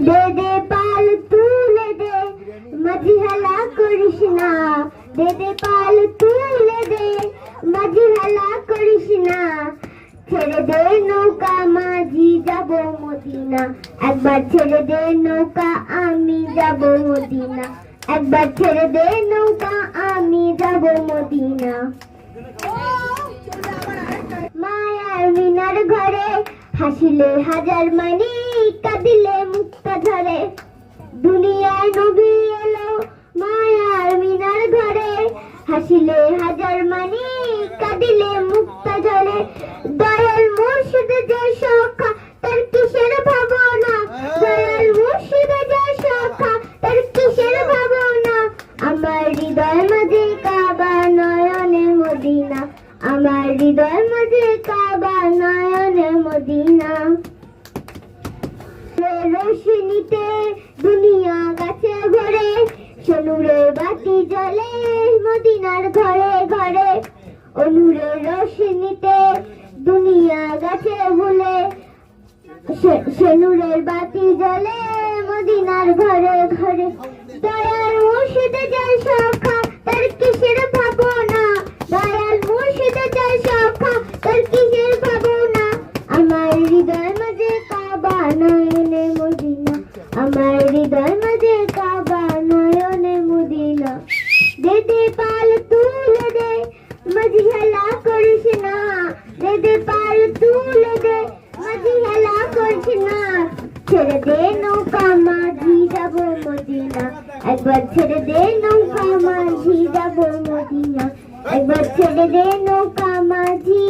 দে দে পাল তুলে দে, মাঝি হেলা করিস না। দে দে পাল তুলে দে, মাঝি হেলা করিস না। ছেড়ে দে নৌকা মাঝি যাব মদিনা, একবার ছেড়ে দে নৌকা আমি যাব মদিনা, একবার ছেড়ে দে নৌকা আমি যাব মদিনা। মায়ার মিনার ঘরে হাসিলে হাজার মানি, কাঁদিলে মুক্তা ঝরে। দুনিয়ায় নবী এলো মায়ার মিনার ঘরে, হাসিলে হাজার মানি, কাঁদিলে মুক্তা ঝরে। দয়াল মুর্শিদ যে সখা, তার কিসের ভাবনা। দয়াল মুর্শিদ যে সখা, তার কিসের ভাবনা। আমার হৃদয় মাঝে কাবা, নয়নে মদিনা। আমার হৃদয় মাঝে কাবা, নয়নে মদিনা। রোশনীতে দুনিয়া গাছে ভরে, সোনুরের বাতি জ্বলে মদিনার ঘরে ঘরে। অনুরের রোশনীতে দুনিয়া গাছে ভুলে, সোনুরের বাতি জ্বলে মদিনার ঘরে ঘরে। দয়াল মুর্শিদ যায় সখা, তার কিসের ভাবনা। দয়াল মুর্শিদ যায় সখা, তার কিসের ভাবনা। আমার হৃদয় মাঝে কাবা, নয়নে মদিনা। আমার হৃদয় মাঝে কাবা, নয়নে মদিনা। দে দে পাল তুলে দে, মাঝি হেলা করিস না। দে দে পাল তুলে দে, মাঝি হেলা করিস না। ছেড়ে দে নৌকা মাঝি যাব মদিনা, একবার ছেড়ে দে নৌকা মাঝি যাব মদিনা, একবার ছেড়ে দে নৌকা মাঝি।